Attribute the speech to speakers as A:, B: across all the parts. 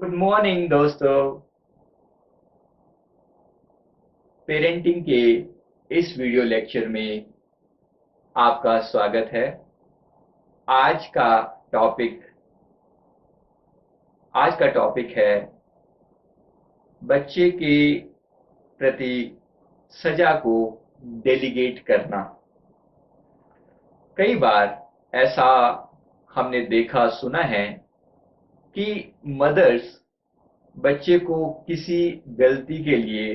A: Good morning दोस्तों। Parenting के इस वीडियो लेक्चर में आपका स्वागत है। आज का टॉपिक आज का टॉपिक है बच्चे के प्रति सजा को डेलीगेट करना। कई बार ऐसा हमने देखा सुना है कि मदर्स बच्चे को किसी गलती के लिए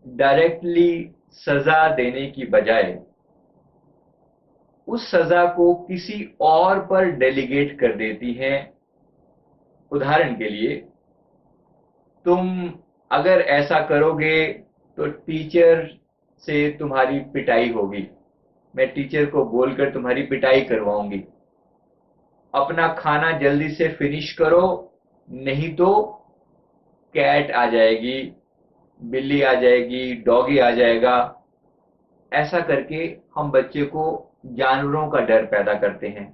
A: डायरेक्टली सजा देने की बजाय उस सजा को किसी और पर डेलीगेट कर देती हैं। उदाहरण के लिए, तुम अगर ऐसा करोगे तो टीचर से तुम्हारी पिटाई होगी, मैं टीचर को बोलकर तुम्हारी पिटाई करवाऊंगी। अपना खाना जल्दी से फिनिश करो, नहीं तो कैट आ जाएगी, बिल्ली आ जाएगी, डॉगी आ जाएगा। ऐसा करके हम बच्चे को जानवरों का डर पैदा करते हैं।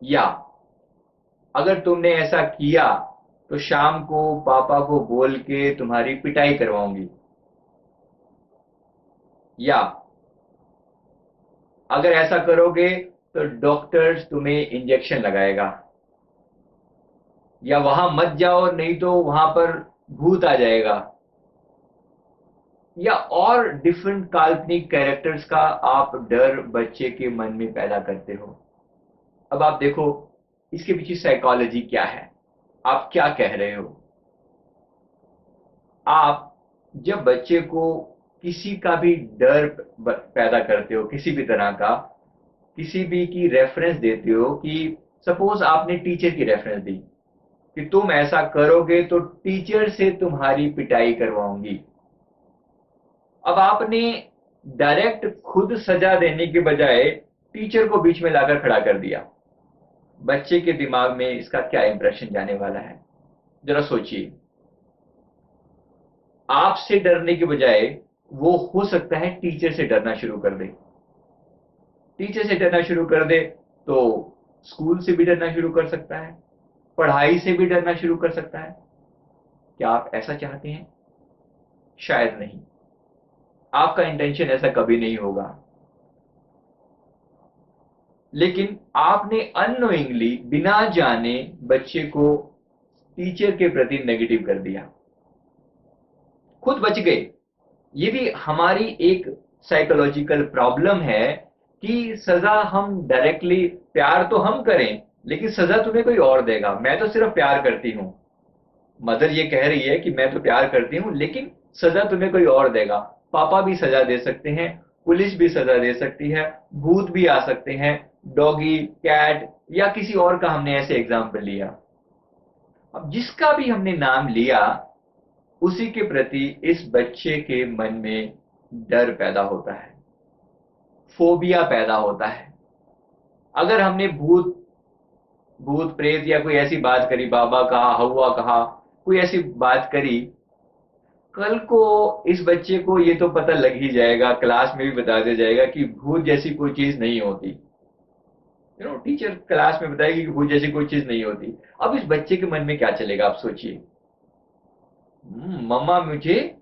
A: या अगर तुमने ऐसा किया तो शाम को पापा को बोल के तुम्हारी पिटाई करवाऊंगी। या अगर ऐसा करोगे तो डॉक्टर तुम्हें इंजेक्शन लगाएगा। या वहां मत जाओ, नहीं तो वहां पर भूत आ जाएगा। या और डिफरेंट काल्पनिक कैरेक्टर्स का आप डर बच्चे के मन में पैदा करते हो। अब आप देखो, इसके पीछे साइकोलॉजी क्या है, आप क्या कह रहे हो। आप जब बच्चे को किसी का भी डर पैदा करते हो, किसी भी तरह का, किसी भी की रेफरेंस देते हो, कि सपोज आपने टीचर की रेफरेंस दी कि तुम ऐसा करोगे तो टीचर से तुम्हारी पिटाई करवाऊंगी। अब आपने डायरेक्ट खुद सजा देने के बजाय टीचर को बीच में लाकर खड़ा कर दिया। बच्चे के दिमाग में इसका क्या इंप्रेशन जाने वाला है, जरा सोचिए। आपसे डरने के बजाय वो हो सकता है टीचर से डरना शुरू कर दे। टीचर से डरना शुरू कर दे तो स्कूल से भी डरना शुरू कर सकता है, पढ़ाई से भी डरना शुरू कर सकता है। क्या आप ऐसा चाहते हैं? शायद नहीं। आपका इंटेंशन ऐसा कभी नहीं होगा। लेकिन आपने अननोइंगली, बिना जाने, बच्चे को टीचर के प्रति नेगेटिव कर दिया। खुद बच गए। ये भी हमारी एक साइकोलॉजिकल प्रॉब्लम है कि सजा हम डायरेक्टली, प्यार तो हम करें लेकिन सजा तुम्हें कोई और देगा। मैं तो सिर्फ प्यार करती हूं, मदर ये कह रही है कि मैं तो प्यार करती हूं लेकिन सजा तुम्हें कोई और देगा। पापा भी सजा दे सकते हैं, पुलिस भी सजा दे सकती है, भूत भी आ सकते हैं, डॉगी, कैट या किसी और का हमने ऐसे एग्जाम्पल लिया। अब जिसका भी हमने नाम लिया, उसी के प्रति इस बच्चे के मन में डर पैदा होता है, फोबिया पैदा होता है। अगर हमने भूत भूत प्रेत या कोई ऐसी बात करी, बाबा कहा, हवा कहा, कोई ऐसी बात करी, कल को इस बच्चे को ये तो पता लग ही जाएगा, क्लास में भी बता दिया जाएगा कि भूत जैसी कोई चीज नहीं होती। टीचर क्लास में बताएगी कि भूत जैसी कोई चीज नहीं होती। अब इस बच्चे के मन में क्या चलेगा, आप सोचिए। मम्मा मुझे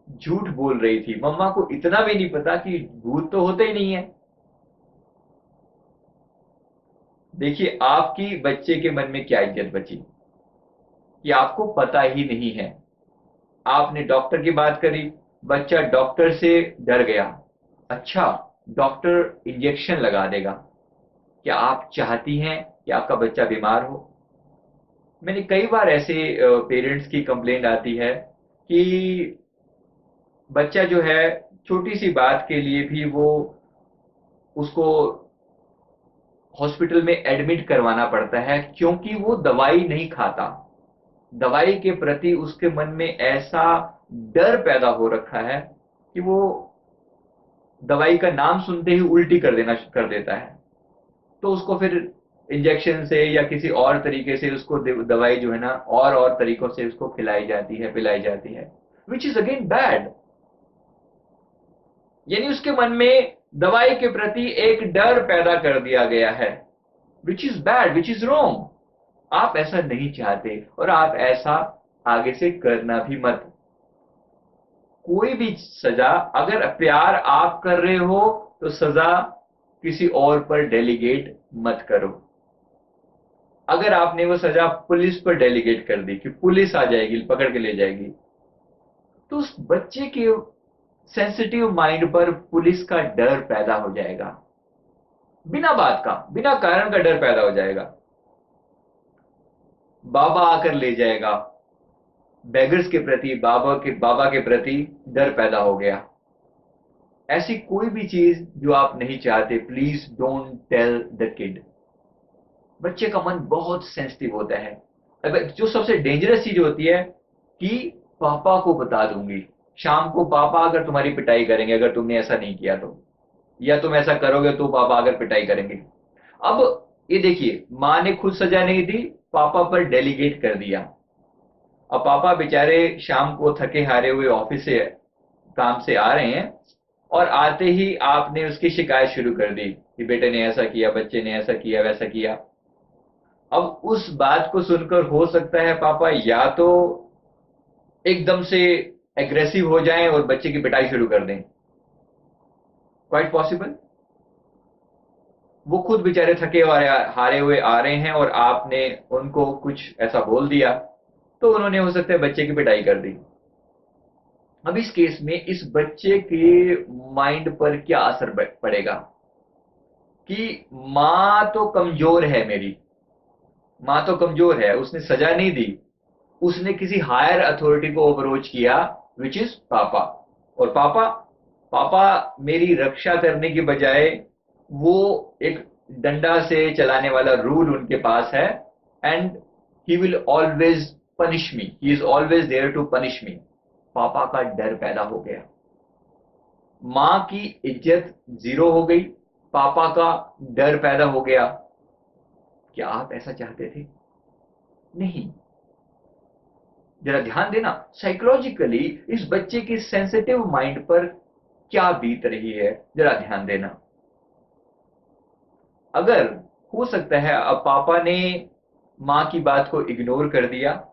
A: झूठ बोल रही थी, मम्मा को इतना भी नहीं पता कि भूत तो होते ही नहीं है। देखिए आपकी बच्चे के मन में क्या इज्जत बची कि आपको पता ही नहीं है। आपने डॉक्टर की बात करी, बच्चा डॉक्टर से डर गया। अच्छा, डॉक्टर इंजेक्शन लगा देगा। क्या आप चाहती हैं कि आपका बच्चा बीमार हो? मैंने कई बार ऐसे पेरेंट्स की कंप्लेंट आती है कि बच्चा जो है, छोटी सी बात के लिए भी वो उसको हॉस्पिटल में एडमिट करवाना पड़ता है क्योंकि वो दवाई नहीं खाता। दवाई के प्रति उसके मन में ऐसा डर पैदा हो रखा है कि वो दवाई का नाम सुनते ही उल्टी कर देता है। तो उसको फिर इंजेक्शन से या किसी और तरीके से उसको दवाई जो है ना, और तरीकों से उसको खिलाई जाती है, पिलाई जाती है, विच इज अगेन बैड। यानी उसके मन में दवाई के प्रति एक डर पैदा कर दिया गया है, which is bad, which is wrong. आप ऐसा नहीं चाहते और आप ऐसा आगे से करना भी मत। कोई भी सजा, अगर प्यार आप कर रहे हो तो सजा किसी और पर डेलीगेट मत करो। अगर आपने वो सजा पुलिस पर डेलीगेट कर दी कि पुलिस आ जाएगी पकड़ के ले जाएगी, तो उस बच्चे के सेंसिटिव माइंड पर पुलिस का डर पैदा हो जाएगा, बिना बात का, बिना कारण का डर पैदा हो जाएगा। बाबा आकर ले जाएगा, बेगर्स के प्रति, बाबा के प्रति डर पैदा हो गया। ऐसी कोई भी चीज जो आप नहीं चाहते, please don't tell the kid. बच्चे का मन बहुत सेंसिटिव होता है। अब जो सबसे डेंजरस चीज होती है कि पापा को बता दूंगी, शाम को पापा अगर तुम्हारी पिटाई करेंगे अगर तुमने ऐसा नहीं किया तो, या तुम ऐसा करोगे तो पापा अगर पिटाई करेंगे। अब ये देखिए, माँ ने खुद सजा नहीं दी, पापा पर डेलीगेट कर दिया। अब पापा बेचारे शाम को थके हारे हुए ऑफिस से, काम से आ रहे हैं, और आते ही आपने उसकी शिकायत शुरू कर दी कि बेटे ने ऐसा किया, बच्चे ने ऐसा किया, वैसा किया। अब उस बात को सुनकर हो सकता है पापा या तो एकदम से एग्रेसिव हो जाएं और बच्चे की पिटाई शुरू कर दें, क्वाइट पॉसिबल। वो खुद बेचारे थके और हारे हुए आ रहे हैं और आपने उनको कुछ ऐसा बोल दिया, तो उन्होंने हो सकता है बच्चे की पिटाई कर दी। अब इस केस में इस बच्चे के माइंड पर क्या असर पड़ेगा कि माँ तो कमजोर है मेरी, माँ तो कमजोर है, उसने सजा नहीं दी, उसने किसी हायर अथॉरिटी को अप्रोच किया, विच इज पापा। और पापा पापा मेरी रक्षा करने की बजाय वो एक डंडा से चलाने वाला रूल उनके पास है, and he will always punish me, he is always there to punish me. पापा का डर पैदा हो गया, मां की इज्जत जीरो हो गई, पापा का डर पैदा हो गया। क्या आप ऐसा चाहते थे? नहीं। जरा ध्यान देना, साइकोलॉजिकली इस बच्चे की सेंसिटिव माइंड पर क्या बीत रही है, जरा ध्यान देना। अगर हो सकता है अब पापा ने मां की बात को इग्नोर कर दिया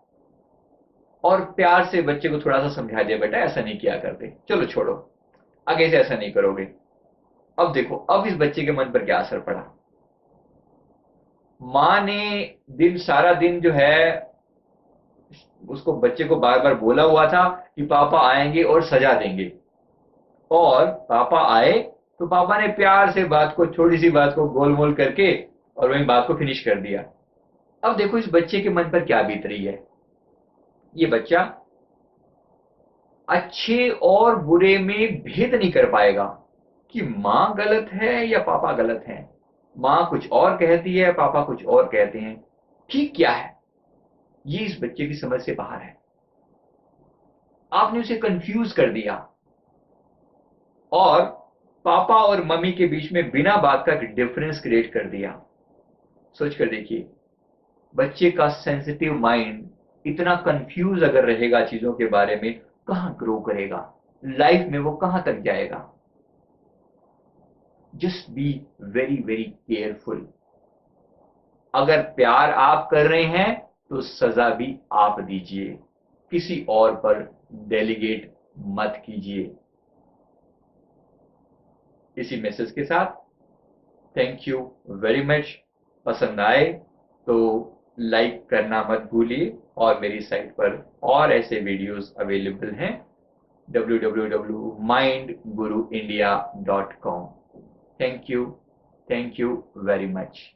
A: और प्यार से बच्चे को थोड़ा सा समझा दिया, बेटा ऐसा नहीं किया करते, चलो छोड़ो, आगे से ऐसा नहीं करोगे। अब देखो, अब इस बच्चे के मन पर क्या असर पड़ा। मां ने सारा दिन जो है उसको, बच्चे को बार बार बोला हुआ था कि पापा आएंगे और सजा देंगे, और पापा आए तो पापा ने प्यार से बात को, छोटी सी बात को गोल मोल करके और वही बात को फिनिश कर दिया। अब देखो इस बच्चे के मन पर क्या बीत रही है। ये बच्चा अच्छे और बुरे में भेद नहीं कर पाएगा कि मां गलत है या पापा गलत है। मां कुछ और कहती है, पापा कुछ और कहते हैं, ठीक क्या है, ये इस बच्चे की समझ से बाहर है। आपने उसे कंफ्यूज कर दिया और पापा और मम्मी के बीच में बिना बात का डिफरेंस क्रिएट कर दिया। सोच कर देखिए, बच्चे का सेंसिटिव माइंड इतना कंफ्यूज अगर रहेगा चीजों के बारे में, कहां ग्रो करेगा, लाइफ में वो कहां तक जाएगा। Just be very very careful. अगर प्यार आप कर रहे हैं तो सजा भी आप दीजिए, किसी और पर डेलीगेट मत कीजिए। इसी मैसेज के साथ थैंक यू वेरी मच। पसंद आए तो लाइक करना मत भूलिए, और मेरी साइट पर और ऐसे वीडियोस अवेलेबल हैं www.mindguruindia.com। Thank you very much.